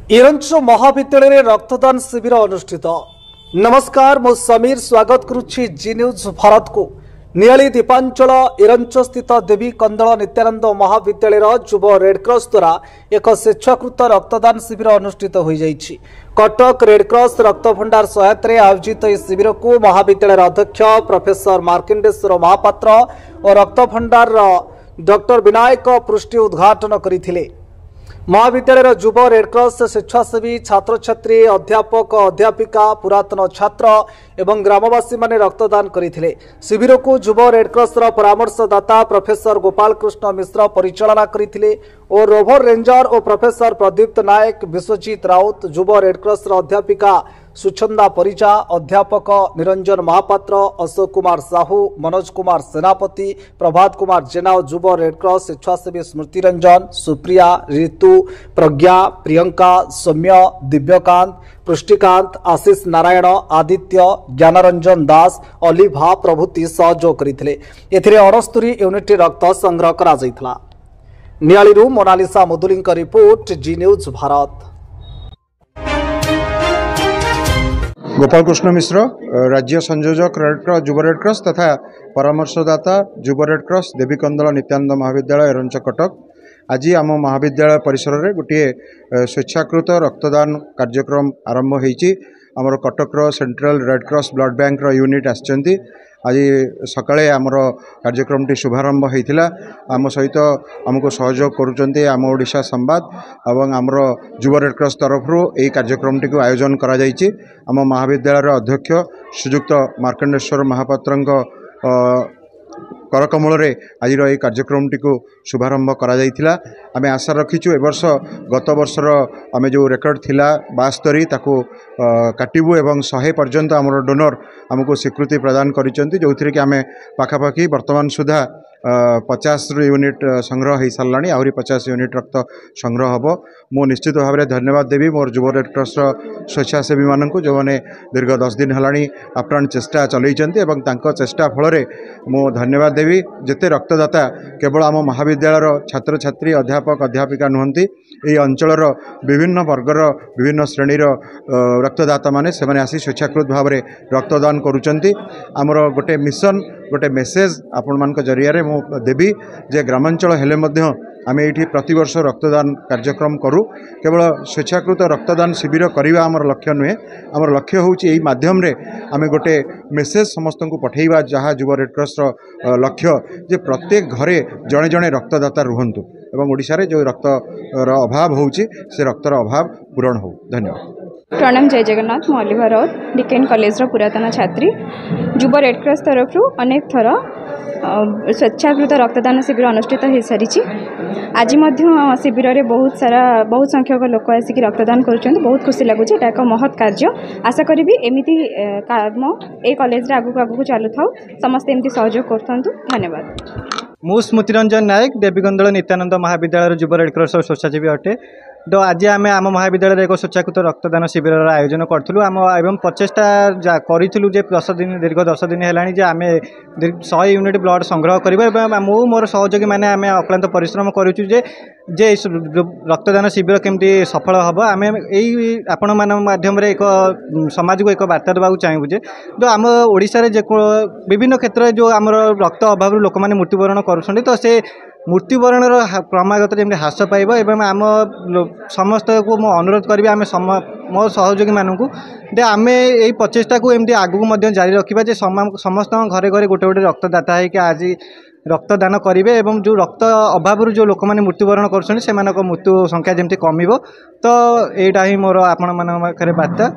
इरंच महाविद्यालय रक्तदान शिविर अनुष्ठित। नमस्कार, मु समीर स्वागत करुच्ची जी न्यूज भारत को। नियाली दीपांचल इरंच स्थित देवी कंदल नित्यानंद महाविद्यालय युव रेडक्रॉस द्वारा एक स्वेच्छाकृत रक्तदान शिविर अनुष्ठित हो जाइछि। कटक रेडक्रॉस रक्त भंडार सहायता आयोजित इस शिविर को महाविद्यालय अध्यक्ष प्रोफेसर मार्कंडेश्वर महापात्र और रक्त भंडार डॉक्टर विनायक पृष्टि उद्घाटन करथिले। महाविद्यालय युव रेडक्रॉस स्वेच्छासेवी छात्र छात्री अध्यापक अध्यापिका पुरातन छात्र एवं ग्रामवासी माने रक्तदान करथिले। शिविर को युव रेडक्रॉस परामर्शदाता प्रोफेसर गोपाल कृष्ण मिश्र परिचालना करथिले और रोभर रेंजर और प्रोफेसर प्रदीप्त नायक विश्वजीत राउत युव रेडक्रॉस अध्यापिका सुछंदा परिजा अध्यापक निरंजन महापात्र अशोक कुमार साहू मनोज कुमार सेनापति प्रभात कुमार जेना युव रेडक्रॉस स्वेच्छासेवी स्मृति रंजन सुप्रिया ऋतु प्रज्ञा प्रियंका सौम्य दिव्यकांत पृष्टिकांत आशीष नारायण आदित्य ज्ञानरंजन दास अलिभा प्रभृति सहयोग करथिले। एथिरे 69 यूनिट रक्त संग्रह करा जायथला। नियालीरू मोनालिसा मुदुलिंक रिपोर्ट, जी न्यूज भारत। गोपाल कृष्ण मिश्र, राज्य संयोजक युव रेडक्रॉस तथा परामर्शदाता युव रेडक्रॉस देवी कंदल नित्यानंद महाविद्यालय एरंच कटक। आज आम महाविद्यालय परिसर में गोटे स्वेच्छाकृत रक्तदान कार्यक्रम आरंभ होईची। आमर कटकर central red cross blood bank unit आछंती। आज सकाळे आमर कार्यक्रम टी शुभारंभ होइथिला। आम सहित आमको सहयोग करुचंती आम ओडिशा संवाद एवं आमर युव रेडक्रॉस तरफ यह कार्यक्रम टी को आयोजन करा जायछि। आम महाविद्यालय अध्यक्ष श्रीयुक्त मार्कंडेश्वर महापात्र करकमल आज ये कार्यक्रम टी को शुभारंभ करा जायथिला। आमे आशा रखीचु ए वर्ष गत वर्षर आमे जो रेकर्ड थिला 72 ताको काटिबु एवं 100 पर्यंत आमर डोनर आमको स्वीकृति प्रदान करिसंती, जो थी कि आमे पाखापाखि वर्तमान सुधा 50 यूनिट संग्रह हो साराणी। आहरी 50 यूनिट रक्त संग्रह हम। मु निश्चित भाव में धन्यवाद देवी मोर युव रेडक्रॉस स्वेच्छासेवी मानक जो मैंने दीर्घ 10 दिन है आप्राण चेष्टा चलती एवं चेष्टा फल मु धन्यवाद देवी। जिते रक्तदाता केवल आम महाविद्यालय छात्र छात्री अध्यापक अध्यापिका नुहंती, ये अंचलर विभिन्न वर्गर विभिन्न श्रेणीर रक्तदाता माने से माने आसी स्वेच्छाकृत भाव में रक्तदान करुचंती। आमर गोटे मिशन गोटे मेसेज आपण मान जरिया मु देवी जे ग्रामांचल हेले मध्य आमे एठी प्रतिवर्ष रक्तदान कार्यक्रम करूँ। केवल स्वेच्छाकृत रक्तदान शिविर करवा आमर लक्ष्य नुहे। आमर लक्ष्य होउची एही माध्यम रे आमे गोटे मेसेज समस्त को पठेइबा, जहाँ युव रेडक्रॉस लक्ष्य जे प्रत्येक घरे जड़े जड़े रक्तदाता रुहंतु एवं ओडिशा रे जो रक्तर अभाव होउची से रक्तर अभाव पूरण हो। धन्यवाद। प्रणाम, जय जगन्नाथ। मु अलिभा राउत डिकेन कॉलेज पुरातन छात्री। युव रेडक्रॉस तरफ अनेक थर स्वेच्छाकृत रक्तदान शिविर अनुष्ठित हो सारी। आज शिविर में बहुत संख्यक लोक आसिक रक्तदान कर बहुत खुशी लगुच। एटा एक महत् कार्य। आशा करी एमती काम ए कॉलेज आगू आगू चलु था, समस्त एमती सहयोग कर। धन्यवाद। मु स्मृति रंजन नायक देवीगंदल नित्यानंद महाविद्यालय युव रेडक्रॉस स्वेच्छासेवी अटे। तो आज आम आम महाविद्यालय एक स्वेच्छाकृत रक्तदान शिविर आयोजन करूँ। आम एवं प्रचेषा करूँ जे 10 दिन दीर्घ 10 दिन है आम 100 यूनिट ब्लड संग्रह करवा। मु मोर सहयोगी मैंने आम अक्लांत परिश्रम करूँ जे रक्तदान शिविर केमती सफल हम। आम यही आपण मान माध्यम एक समाज को एक वार्ता देवाक चाहूँ जे तो आम ओडिशा रे विभिन्न क्षेत्र में जो आमर रक्त अभाव लोक मैंने मृत्युवरण करुँच, तो से मृत्युवरण क्रमागत जमी ह्रास पाइब। एवं आम समस्त को मो अनुरोध करी आम मो सहयोगी मानू आम यही प्रचेषा को एमती आगू जारी रखा जे समस्त घरे घरे गोटे गोटे रक्तदाता है आज रक्तदान करेंगे एवं जो रक्त अभाव जो लोक मैंने मृत्युवरण कर मृत्यु संख्या जमी कम। तो यहाँ मोर आपण मान बार्ता।